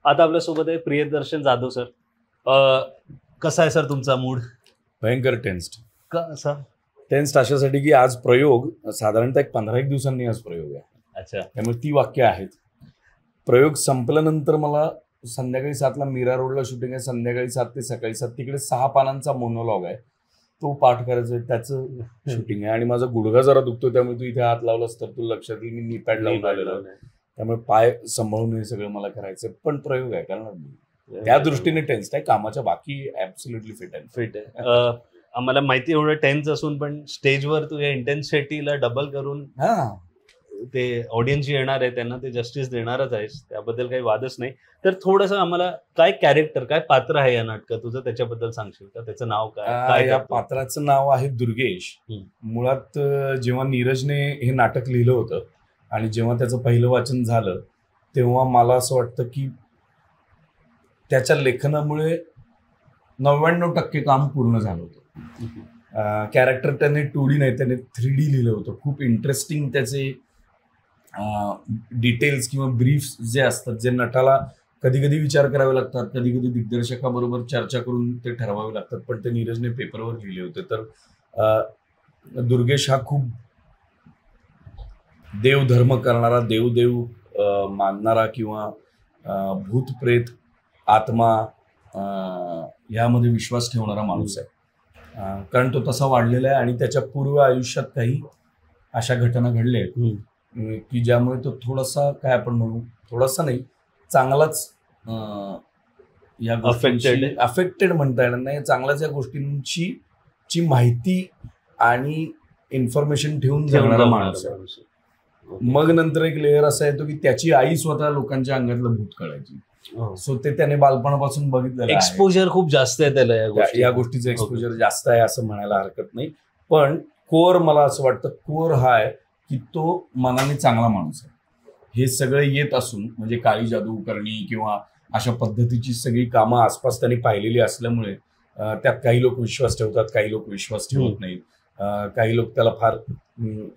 आता आपल्यासोबत आहे प्रियदर्शन जाधव सर. कसा आहे सर तुमचा मूड? भयंकर टेन्स्ड. कसा टेन्स्ड अशासाठी की आज प्रयोग साधारणतः 15-1 दिवसांनी आज प्रयोग आहे. अच्छा. त्यामुळे ती वाक्य आहेत. प्रयोग संपल्यानंतर मला संध्याकाळी 7ला मीरा रोडला शूटिंग आहे. संध्याकाळी 7 ते सकाळी 7 तिकडे 6 पानांचा मोनोलॉग आहे, तो पाठ करायचा आहे, त्याचं शूटिंग आहे. आणि माझा गुडघा जरा दुखतो, त्यामुळे तू इथे हात लावलास तर तू लक्षात येईल, मी नी पॅड लावून आलेलो, त्यामुळे पाय सांभाळून हे सगळं मला करायचं. पण प्रयोग आहे, कारण त्या दृष्टीने टेन्स आहे. कामाच्या बाकी ऍब्सोल्युटली फिट आहे. आम्हाला माहिती एवढं टेन्स असून पण स्टेजवर तू या इंटेन्सिटीला डबल करून ते ऑडियन्स जे येणार आहे त्यांना ते जस्टिस देणारच आहेस, त्याबद्दल काही वादच नाही. तर थोडंसं आम्हाला काय कॅरेक्टर, काय पात्र आहे या नाटकात तुझं, त्याच्याबद्दल सांगशील का? त्याचं नाव काय? या पात्राचं नाव आहे दुर्गेश. मुळात जेव्हा नीरजने हे नाटक लिहिलं होतं आणि जेव्हा त्याचं पहिलं वाचन झालं तेव्हा मला असं वाटतं की त्याच्या लेखनामुळे 99% काम पूर्ण झालं होतं. कॅरेक्टर त्याने 2D नाही, त्याने 3D लिहिलं होतं. खूप इंटरेस्टिंग त्याचे डिटेल्स किंवा ब्रीफ्स जे असतात, जे नटाला कधी कधी विचार करावे लागतात, कधी कधी दिग्दर्शकाबरोबर चर्चा करून ते ठरवावे लागतात, पण ते नीरजने पेपरवर लिहिले होते. तर दुर्गेश हा खूप देवधर्म करणारा, देव मानणारा किंवा भूत प्रेत आत्मा यामध्ये विश्वास ठेवणारा माणूस आहे. कारण तो तसा वाढलेला आहे आणि त्याच्या पूर्व आयुष्यात काही अशा घटना घडल्या आहेत की ज्यामुळे तो थोडासा, काय आपण म्हणू, थोडासा नाही, चांगलाच या अफेक्टेड म्हणता येणार नाही, चांगल्याच या गोष्टींची माहिती आणि इन्फॉर्मेशन ठेवून जगणारा माणूस आहे. मग नंतर एक लेअर असा येतो की त्याची आई स्वतः लोकांच्या अंगातलं भूत कळायची. सो ते त्याने बालपणापासून बघितलेलं, एक्सपोजर खूप जास्त आहे त्याला, या गोष्टीचं एक्सपोजर जास्त आहे असं म्हणायला हरकत नाही. पण कोर, मला असं वाटतं कोर हा आहे की तो मनाने चांगला माणूस आहे. हे सगळं येत असून, म्हणजे काळी जादू करणी किंवा अशा पद्धतीची सगळी कामं आसपास त्यांनी पाहिलेली असल्यामुळे त्यात काही लोक विश्वास ठेवतात, काही लोक विश्वास ठेवत नाहीत, काही लोक त्याला फार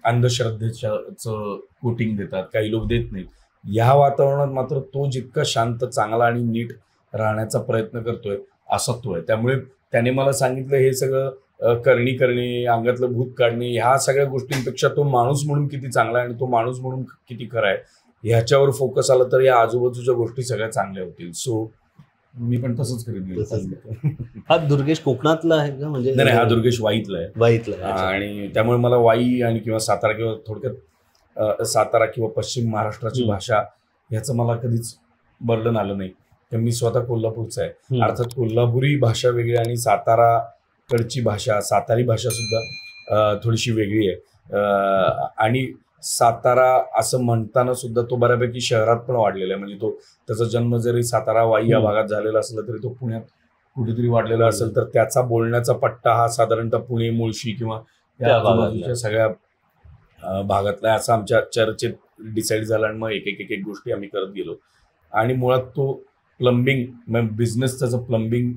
अंधश्रद्धेचं कोटिंग देतात, काही लोक देत नाहीत. ह्या वातावरणात मात्र तो जितका शांत, चांगला आणि नीट राहण्याचा प्रयत्न करतोय असा तो आहे. त्यामुळे त्याने मला सांगितलं हे सगळं करणी करणे, अंगातलं भूत काढणे, ह्या सगळ्या गोष्टींपेक्षा तो माणूस म्हणून किती चांगला आहे आणि तो माणूस म्हणून किती खरा आहे ह्याच्यावर फोकस आला तर या आजूबाजूच्या गोष्टी सगळ्या चांगल्या होतील. सो मी पण तसंच करीत. हा दुर्गेश कोकणातला आहे का? म्हणजे नाही, हा दुर्गेश वाईतला आहे. आणि त्यामुळे मला वाई आणि किंवा सातारा किंवा थोडक्यात सातारा किंवा पश्चिम महाराष्ट्राची भाषा ह्याचं मला कधीच बर्डन आलं नाही. तर मी स्वतः कोल्हापूरचा आहे. अर्थात कोल्हापुरी भाषा वेगळी आणि साताराकडची भाषा, सातारी भाषा सुद्धा थोडीशी वेगळी आहे. आणि सातारा असं म्हणताना सुद्धा तो बऱ्यापैकी शहरात पण वाढलेला आहे. म्हणजे तो, त्याचा जन्म जरी सातारा वाई या भागात झालेला असला तरी तो पुण्यात कुठेतरी वाढलेला असेल तर त्याचा बोलण्याचा पट्टा हा साधारणतः पुणे, मुळशी किंवा त्या आजूबाजूच्या सगळ्या भागातला असं आमच्या चर्चेत डिसाईड झाला. आणि मग एक गोष्टी आम्ही करत गेलो. आणि मुळात तो प्लंबिंग बिझनेस, त्याचं प्लंबिंग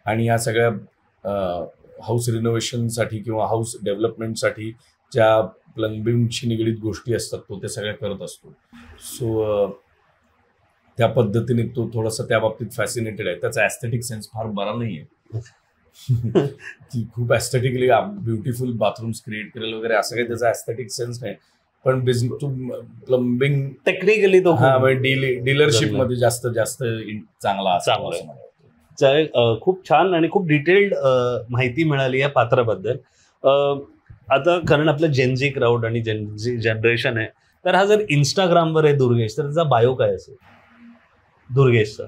आणि या सगळ्या हाऊस रिनोव्हेशनसाठी किंवा हाऊस डेव्हलपमेंटसाठी ज्या प्लंबिंगशी निगडीत गोष्टी असतात तो ते सगळ्या करत असतो. सो त्या पद्धतीने तो थोडासा त्या बाबतीत फॅसिनेटेड आहे. त्याचा ऍस्थेटिक सेन्स फार बरा नाही आहे. खूप ऍस्थेटिकली ब्युटिफुल बाथरूम्स क्रिएट करेल वगैरे असं काही त्याचा ऍस्थेटिक सेन्स नाही. पण प्लंबिंग टेक्निकली तो डीलरशिप मध्ये जास्त चांगला आहे. खूप छान आणि खूप डिटेल्ड माहिती मिळाली या पात्राबद्दल. आता कारण आपलं जेनझी क्राऊड आणि जेनझी जनरेशन आहे, तर हा जर इंस्टाग्रामवर आहे दुर्गेश, तर त्याचा बायो काय असेल दुर्गेशचा?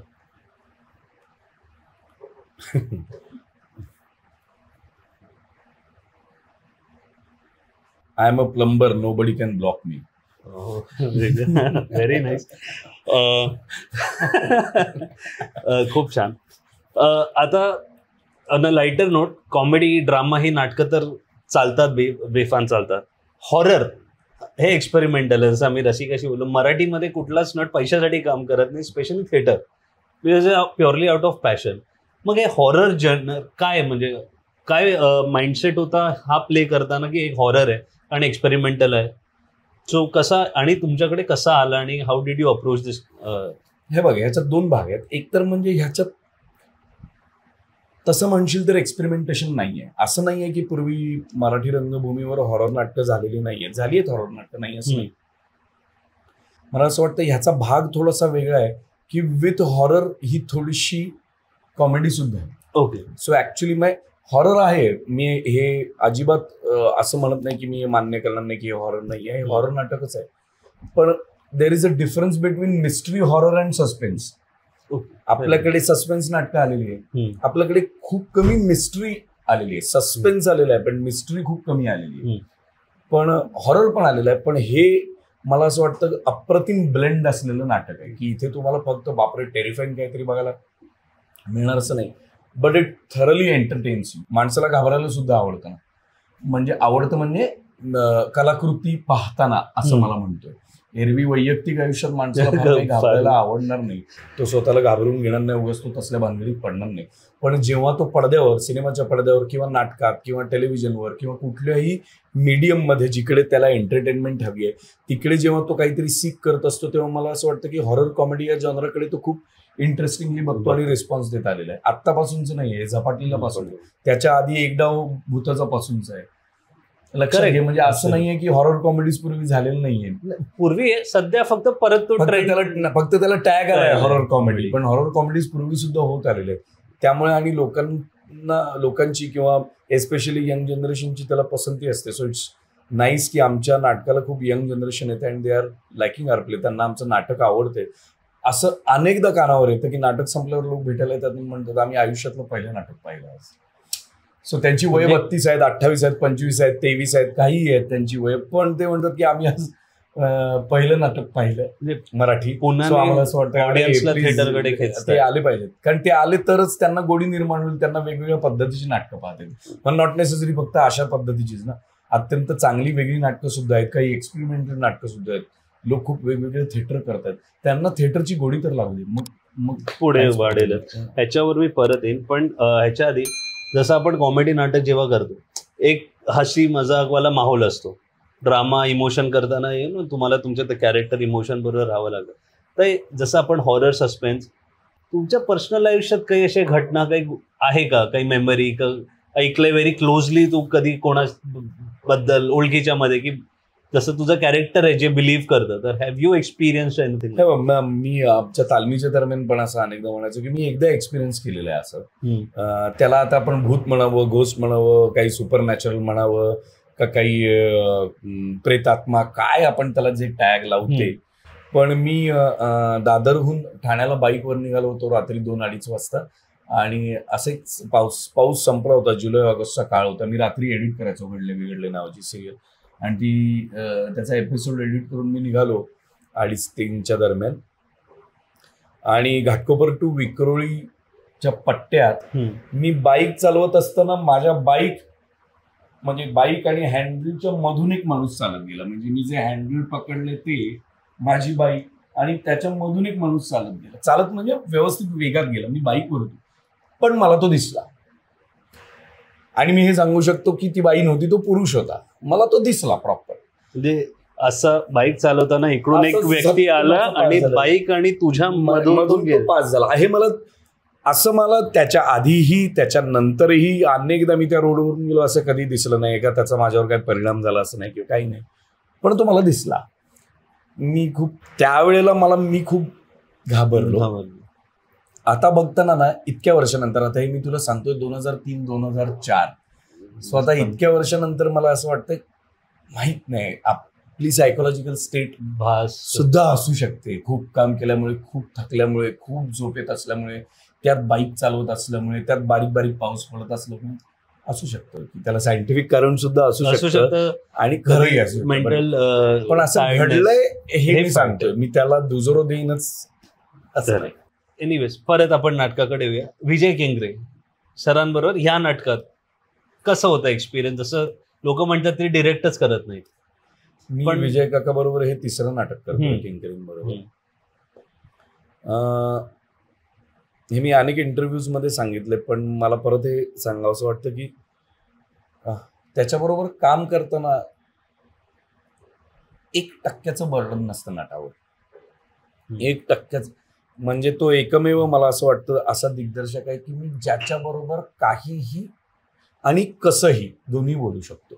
I am a plumber, nobody can block me. Very nice. खूप छान. आता on a lighter note, comedy, drama ही नाटकं तर चालतात, बेफान चालतात. हॉरर हे एक्सपेरिमेंटल आहे. जसं आम्ही रसिकाशी बोललो, मराठीमध्ये कुठलाच नट पैशासाठी काम करत नाही, specially theatre, because purely out of passion. मग हे हॉरर जर्नर काय, म्हणजे काय माइंडसेट होता हा प्ले करताना की एक हॉरर आहे आणि एक्सपेरिमेंटल आहे? सो कसा, आणि तुमच्याकडे कसा आला आणि हाऊ डिड यू अप्रोच दिस हे बघा, ह्याच्यात दोन भाग आहेत. एक तर म्हणजे ह्याच्यात तसं म्हणशील तर एक्सपेरिमेंटेशन नाहीये. असं नाहीये की पूर्वी मराठी रंगभूमीवर हॉरर नाटकं झालेली नाहीयेत, झाली आहेत हॉरर नाटकं, नाही असं नाही. मला असं वाटतं ह्याचा भाग थोडासा वेगळा आहे की विथ हॉरर ही थोडीशी कॉमेडी सुद्धा आहे. ओके. सो ऍक्च्युली मग हॉरर आहे, मी हे अजिबात असं म्हणत नाही की मी मान्य करणार नाही की हे हॉरर नाही आहे, हे हॉरर नाटकच आहे. पण there is a difference between mystery horror and suspense. आपल्याकडे सस्पेन्स नाटकं आलेली आहे, आपल्याकडे खूप कमी मिस्ट्री आलेली आहे. सस्पेन्स आलेला आहे पण मिस्ट्री खूप कमी आलेली आहे. पण हॉरर पण आलेलं आहे. पण हे मला असं वाटतं अप्रतिम ब्लेंड असलेलं नाटक आहे की इथे तुम्हाला फक्त बापरे टेरिफाईंग काहीतरी बघायला मिळणार असं नाही, but it thoroughly entertains you. माणसाला घाबरायला सुद्धा आवडतं ना, म्हणजे आवडतं म्हणजे कलाकृती पाहताना असं मला म्हणतोय. एरवी वैयक्तिक आयुष्यात माणसाला काही घाबरायला आवडणार नाही, तो स्वतःला घाबरून घेणार नाही, उगाच तो तसल्या भानगडीत पडणार नाही. पण जेव्हा तो पडद्यावर, सिनेमाच्या पडद्यावर किंवा नाटकात किंवा टेलिव्हिजनवर किंवा कुठल्याही मीडियम मध्ये जिकडे त्याला एंटरटेनमेंट हवी आहे तिकडे जेव्हा तो काहीतरी सीक करत असतो, तेव्हा मला असं वाटतं की हॉरर कॉमेडी या जॉनराकडे तो खूप इंटरेस्टिंगली बघतो आणि रिस्पॉन्स देत आलेला आहे. आत्तापासूनच नाहीये, झपाटलेला पासून, त्याच्या आधी एक डाव भूताचा पासूनच आहे. लक्षात घे, म्हणजे असं नाहीये की हॉरर कॉमेडीज पूर्वी झालेलं नाहीये. पूर्वी सध्या फक्त परत तो फक्त त्याला टॅग आलाय हॉरर कॉमेडी, पण हॉरर कॉमेडीज पूर्वी सुद्धा होत आलेले आहेत. त्यामुळे आणि लोकांची किंवा एस्पेशली यंग जनरेशनची त्याला पसंती असते. सो इट्स नाईस की आमच्या नाटकाला खूप यंग जनरेशन येते and they are liking our play. त्यांना आमचं नाटक आवडते. असं अनेकदा कानावर येतं की नाटक संपल्यावर लोक भेटायला येतात आणि म्हणतात आम्ही आयुष्यातलं पहिलं नाटक पाहिलं आज. सो त्यांची वय 32 आहेत, 28 आहेत, 25 आहेत, 23 आहेत, काहीही आहेत त्यांची वय, पण ते म्हणतात की आम्ही आज पहिलं नाटक पाहिलं मराठी. आम्हाला असं वाटतं ते आले पाहिजेत, कारण ते आले तरच त्यांना गोडी निर्माण होईल, त्यांना वेगवेगळ्या पद्धतीची नाटकं पाहतील. पण नॉट नेसेसरी फक्त अशा पद्धतीचीच ना, अत्यंत चांगली वेगळी नाटकं सुद्धा आहेत, काही एक्सपेरिमेंटल नाटकं सुद्धा आहेत. लोक खूप वेगवेगळे थिएटर करतात, त्यांना थिएटरची गोडी तर लागली, मग पुढे वाढेल. ह्याच्यावर मी परत येईल, पण ह्याच्या आधी जसं आपण कॉमेडी नाटक जेव्हा करतो एक हसी मजाकवाला माहोल असतो. ड्रामा इमोशन करताना तुम्हाला तुमच्या त्या कॅरेक्टर इमोशन बरोबर राहावं लागतं. तर जसं आपण हॉरर सस्पेन्स, तुमच्या पर्सनल आयुष्यात काही अशा घटना काही आहे का, काही मेमरी ऐकलंय व्हेरी क्लोजली तू कधी कोणाबद्दल ओळखीच्या मध्ये, की जसं तुझं कॅरेक्टर आहे जे बिलीव्ह करतं, तर हॅव यू एक्सपिरियन्स एनिथिंग? मी आमच्या तालमीच्या दरम्यान पण असं अनेकदा म्हणायचं की मी एकदा एक्सपिरियन्स केलेलं आहे असं. त्याला आता आपण भूत म्हणावं, घोस्ट म्हणावं, काही सुपर नॅचरल म्हणावं, का काही प्रेतात्मा, काय आपण त्याला जे टॅग लावते. पण मी दादरहून ठाण्याला बाईकवर निघालो होतो रात्री 2-2:30 वाजता, आणि असेच पाऊस संपला होता, जुलै ऑगस्टचा काळ होता. मी रात्री एडिट करायचो घडले बिघडले नावाची सिरियल, आणि ती त्याचा एपिसोड एडिट करून मी निघालो 2:30-3च्या दरम्यान. आणि घाटकोपर टू विक्रोळीच्या पट्ट्यात मी बाईक चालवत असताना माझ्या बाईक आणि हँडलच्या मधून एक माणूस चालत गेला. म्हणजे मी जे हँडल पकडले ते माझी बाईक, आणि त्याच्या मधून एक माणूस चालत गेला. चालत म्हणजे व्यवस्थित वेगात गेला. मी बाईकवर होतो पण मला तो दिसला, आणि मी हे सांगू शकतो की ती बाई नव्हती, तो पुरुष होता. मला तो दिसला प्रॉपर. म्हणजे असं बाईक चालवताना इकडून एक व्यक्ती आला आणि बाईक आणि तुझ्या मधून पास झाला. हे मला त्याच्या आधीही त्याच्या नंतरही अनेकदा मी त्या रोडवरून गेलो, असं कधी दिसलं नाही का त्याचा माझ्यावर काही परिणाम झाला असं नाही किंवा काही नाही, पण तो मला दिसला. मी खूप घाबरलो. आता बघताना ना, इतक्या वर्षानंतर, आता हे मी तुला सांगतोय 2003-2004, स्वतः इतक्या वर्षानंतर मला असं वाटतं, माहित नाही आपली सायकोलॉजिकल स्टेट सुद्धा असू शकते. खूप काम केल्यामुळे, खूप थकल्यामुळे, खूप झोप येत असल्यामुळे, त्यात बाईक चालवत असल्यामुळे, त्यात बारीक बारीक पाऊस पडत असल्यामुळे असू शकतं की त्याला सायंटिफिक कारण सुद्धा असू शकतं आणि खरंही असू मेंटल. पण असं घडलंय हे मी सांगतोय, मी त्याला दुजोरा देईनच असं नाही. एनिवेज, परत आपण नाटकाकडे येऊया. विजय केंगरे सरांबरोबर ह्या नाटकात कसं होतं एक्सपिरियन्स? जसं लोक म्हणतात ते डिरेक्टच करत नाहीत. मी विजय काका बरोबर हे तिसरं नाटक करतो केंगरेंबरोबर. हे मी अनेक इंटरव्ह्यूज मध्ये सांगितले, पण मला परत हे सांगावंसं वाटतं की त्याच्याबरोबर काम करताना 1% बर्डन नसतं नाटावर. 1% म्हणजे तो एकमेव मला असं वाटतं असा दिग्दर्शक आहे की मी ज्याच्याबरोबर काहीही आणि कसंही दोन्ही बोलू शकतो.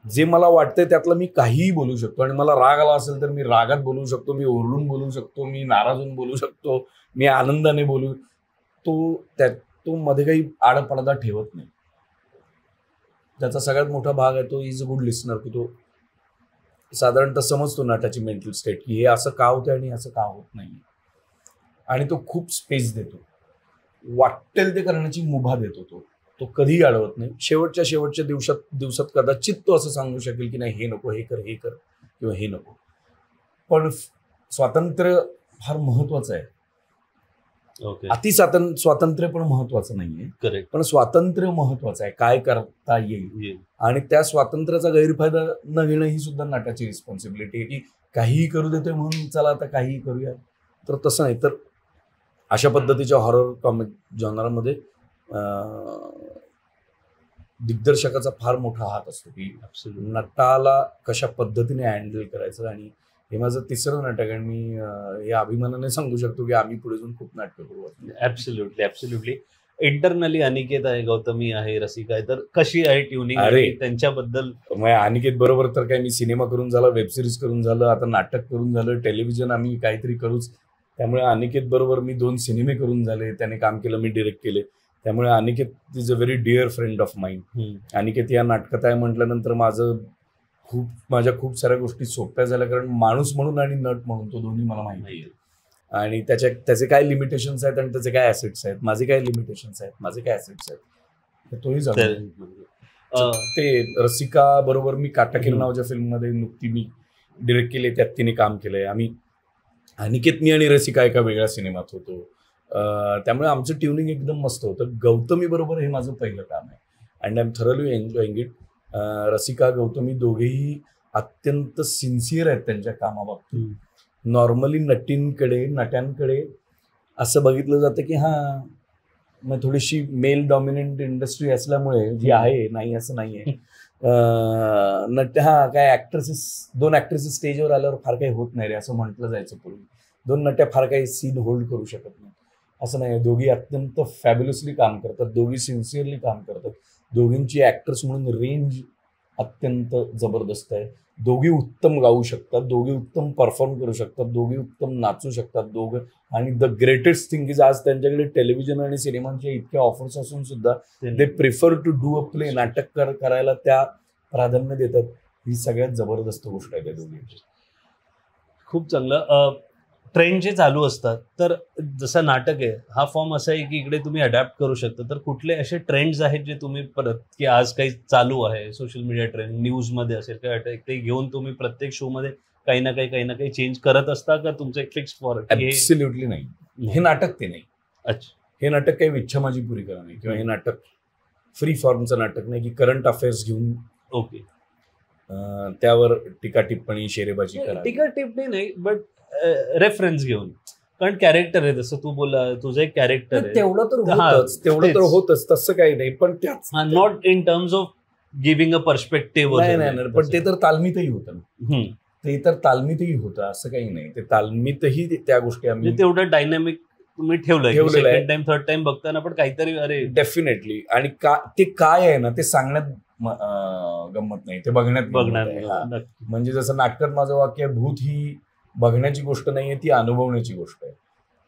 जे मला वाटतंय त्यातलं मी काहीही बोलू शकतो. आणि मला राग आला असेल तर मी रागात बोलू शकतो, मी ओरडून बोलू शकतो, मी नाराज होऊन बोलू शकतो, मी आनंदाने बोलू. तो मध्ये काही आडपडदा ठेवत नाही. त्याचा सगळ्यात मोठा भाग आहे तो इज अ गुड लिस्नर, की तो साधारणतः समजतो नटाची मेंटल स्टेट, की हे असं का होतं आणि असं का होत नाही. आणि तो खूप स्पेस देतो, वाटेल ते करण्याची मुभा देतो. तो कधीही अडवत नाही. शेवटच्या दिवसात कदाचित तो असं सांगू शकेल की नाही हे नको, हे कर किंवा हे नको. पण स्वातंत्र्य फार महत्वाचं आहे. स्वातंत्र्य पण महत्वाचं नाहीये. करेक्ट. पण स्वातंत्र्य महत्वाचं आहे, काय करता येईल. आणि त्या स्वातंत्र्याचा गैरफायदा न घेणं ही सुद्धा नाटाची रिस्पॉन्सिबिलिटी आहे, की काहीही करू देतोय म्हणून चला आता काहीही करूया. तर तसं नाही. तर अशा पद्धतीच्या हॉरर कॉमिक जॉनरमध्ये दिग्दर्शकाचा फार मोठा हात असतो, की नटाला कशा पद्धतीने हँडल करायचं. आणि हे माझं तिसरं नाटक आहे. मी हे अभिमानाने सांगू शकतो की आम्ही पुढे जाऊन खूप नाटकं करू. ऍब्सोल्युटली. इंटरनली अनिकेत आहे, गौतमी आहे, रसिका आहे. तर कशी आहे ट्युनिंग त्यांच्याबद्दल? अनिकेत बरोबर तर काय मी सिनेमा करून झाला, वेब सिरीज करून झालं, आता नाटक करून झालं, टेलिव्हिजन आम्ही काहीतरी करूच. त्यामुळे अनिकेत बरोबर मी 2 सिनेमे करून झाले, त्याने काम केलं, मी डिरेक्ट केले. त्यामुळे Aniket is a very dear friend of mind. Aniket या नाटकात आहे म्हटल्यानंतर माझ्या खूप साऱ्या गोष्टी सोप्या झाल्या, कारण माणूस म्हणून आणि नट म्हणून तो दोन्ही मला माहिती आहे. आणि त्याचे काय लिमिटेशन्स आहेत आणि त्याचे काय ऍसेट्स आहेत, माझे काय लिमिटेशन्स आहेत, माझे काय ऍसेट्स आहेत, तोही जाणून. ते रसिका बरोबर मी काटाकीर नावाच्या फिल्ममध्ये नुकती मी डिरेक्ट केली, त्यात तिने काम केलंय. आम्ही अनिकेत, मी आणि रसिका एका वेगळ्या सिनेमात होतो. त्यामुळे आमचं ट्युनिंग एकदम मस्त होतं. गौतमी बरोबर हे माझं पहिलं काम आहे and I am thoroughly enjoying it. Rasika, Gautami दोघेही अत्यंत सिन्सिअर आहेत त्यांच्या कामाबाबतीत. नॉर्मली नट्यांकडे असं बघितलं जातं की मग थोडीशी मेल डॉमिनंट इंडस्ट्री असल्यामुळे जी आहे, नाही असं नाहीये. काय ऍक्ट्रेसेस, 2 ऍक्ट्रेसेस स्टेजवर आल्यावर फार काही होत नाही रे असं म्हटलं जायचं पूर्वी. 2 नट्या फार काही सीन होल्ड करू शकत नाही, असं नाही. दोघी अत्यंत फॅब्युलसली काम करतात, दोघी सिन्सिअरली काम करतात. दोघींची ऍक्टर्स म्हणून रेंज अत्यंत जबरदस्त आहे. दोघी उत्तम गाऊ शकतात, दोघी उत्तम परफॉर्म करू शकतात, दोघी उत्तम नाचू शकतात. आणि द ग्रेटेस्ट थिंग इज आज त्यांच्याकडे टेलिव्हिजन आणि सिनेमांच्या इतक्या ऑफर्स असून सुद्धा they prefer to do a play. नाटक करायला त्या प्राधान्य देतात. ही सगळ्यात जबरदस्त गोष्ट आहे त्या दोघींची. खूप चांगलं. ट्रेंड जे चालू असतात, तर जसं नाटक आहे हा फॉर्म असा आहे की इकडे तुम्ही अडॅप्ट करू शकता. तर कुठले असे ट्रेंड्स आहेत जे तुम्ही परत, की आज काही चालू आहे सोशल मीडिया ट्रेंड, न्यूजमध्ये असेल काय, ते घेऊन तुम्ही प्रत्येक शो मध्ये काही ना काही चेंज करत असता का तुमचं एक फिक्स फॉर? ऍब्सोल्युटली नाही. हे नाटक ते नाही. अच्छा. हे नाटक काही इच्छा माझी पुरी करा नाही, किंवा हे नाटक फ्री फॉर्मचं नाटक नाही की करंट अफेअर्स घेऊन ओके त्यावर टीका टिप्पणी शेरेबाजी करा. टीका टिप्पणी नाही, बट रेफरन्स घेऊन. कारण कॅरेक्टर आहे, जसं तू बोला तुझं एक कॅरेक्टर आहे, तेवढं तर होतच, तसं काही नाही. पण त्याच not in terms of giving a perspective. नाही, पण ते तर तालमीतही होतं ना. ते तर तालमीतही होतं, असं काही नाही. ते तालमीतही त्या गोष्टी आम्ही तेवढं डायनॅमिक तुम्ही ठेवलेलं आहे. टाइम थर्ड टाइम बघताना पण काहीतरी अरे डेफिनेटली. आणि ते काय आहे ना ते सांगण्यात गंमत नाही, ते बघण्यात. म्हणजे जसं नाटकात माझं वाक्य आहे, भूत ही बघण्याची गोष्ट नाहीये, ती अनुभवण्याची गोष्ट आहे.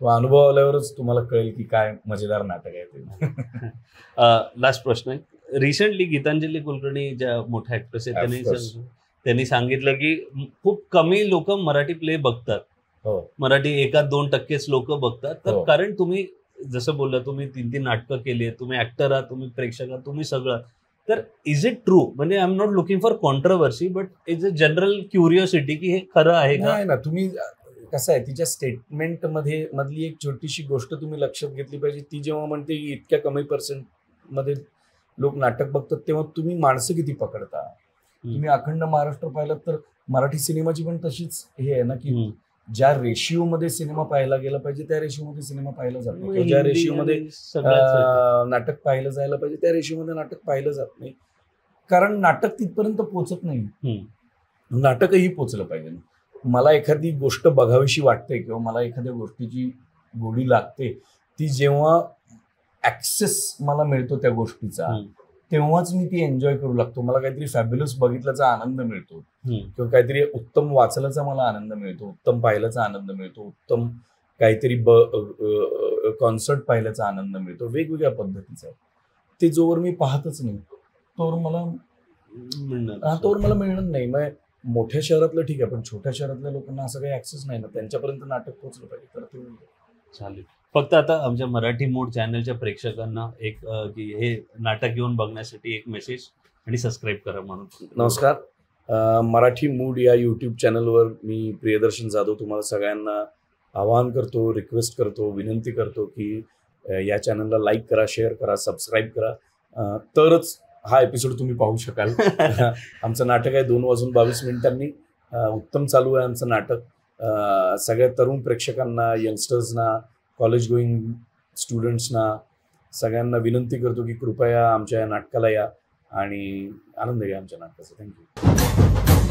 तो अनुभव आल्यावरच तुम्हाला कळेल की काय मजेदार नाटक आहे ते. लास्ट प्रश्न आहे. रिसेंटली गीतांजली कुलकर्णी ज्या मोठ्या ऍक्ट्रेस आहेत त्यांनी सांगितलं की खूप कमी लोक मराठी प्ले बघतात. मराठी 1-2% लोक बघतात. तर कारण तुम्ही जसं बोलला, तुम्ही 3 नाटकं केली, तुम्ही ऍक्टर आहात, तुम्ही प्रेक्षक आहात, तुम्ही सगळं. तर इज इट ट्रू? म्हणजे I am not looking for controversy, but is a general curiosity की हे खरं आहे का? नाही ना. तुम्ही कसं आहे, तिच्या स्टेटमेंट मधली एक छोटीशी गोष्ट तुम्ही लक्षात घेतली पाहिजे. ती जेव्हा म्हणते की इतक्या कमी % मध्ये लोक नाटक बघतात, तेव्हा तुम्ही माणसं किती पकडता. तुम्ही अखंड महाराष्ट्र पाहिलात तर मराठी सिनेमाची पण तशीच हे आहे ना, की ज्या रेशिओ मध्ये सिनेमा पाहायला गेला पाहिजे त्या रेशिओ मध्ये सिनेमा पाहिला जात नाही, ज्या रेशिओ मध्ये नाटक पाहिलं जायला पाहिजे त्या रेशिओ मध्ये नाटक पाहिलं जात नाही. कारण नाटक तिथपर्यंत पोहोचत नाही. नाटकही पोचलं पाहिजे. मला एखादी गोष्ट बघावीशी वाटते किंवा मला एखाद्या गोष्टीची गोडी लागते ती जेव्हा ऍक्सेस मला मिळतो त्या गोष्टीचा, तेव्हाच मी ती एन्जॉय करू लागतो. मला काहीतरी फॅब्युलस बघितल्याचा आनंद मिळतो, किंवा काहीतरी उत्तम वाचल्याचा मला आनंद मिळतो, उत्तम पाहिल्याचा आनंद मिळतो, उत्तम काहीतरी कॉन्सर्ट पाहिल्याचा आनंद मिळतो, वेगवेगळ्या पद्धतीचा. ते जोवर मी पाहतच नाही तोवर मला मिळणार नाही. मग मोठ्या शहरातलं ठीक आहे, पण छोट्या शहरातल्या लोकांना असं काही ऍक्सेस नाही ना, त्यांच्यापर्यंत नाटक पोहोचलं पाहिजे. तर ते चालेल. फक्त आता आमच्या मराठी मूड चॅनलच्या प्रेक्षकांना एक की हे नाटक येऊन बघण्यासाठी एक मेसेज आणि सबस्क्राईब करा म्हणून. नमस्कार. मराठी मूड या यूट्यूब चॅनलवर मी प्रियदर्शन जाधव तुम्हाला सगळ्यांना आवाहन करतो, रिक्वेस्ट करतो, विनंती करतो की या चॅनलला लाईक करा, शेअर करा, सबस्क्राईब करा, तरच हा एपिसोड तुम्ही पाहू शकाल. आमचं नाटक आहे 2:22 उत्तम चालू आहे आमचं नाटक. सगळ्या तरुण प्रेक्षकांना, यंगस्टर्सना, कॉलेज गोईंग स्टुडंट्सना सगळ्यांना विनंती करतो की कृपया आमच्या या नाटकाला या आणि आनंद घ्या आमच्या नाटकाचा. थँक्यू.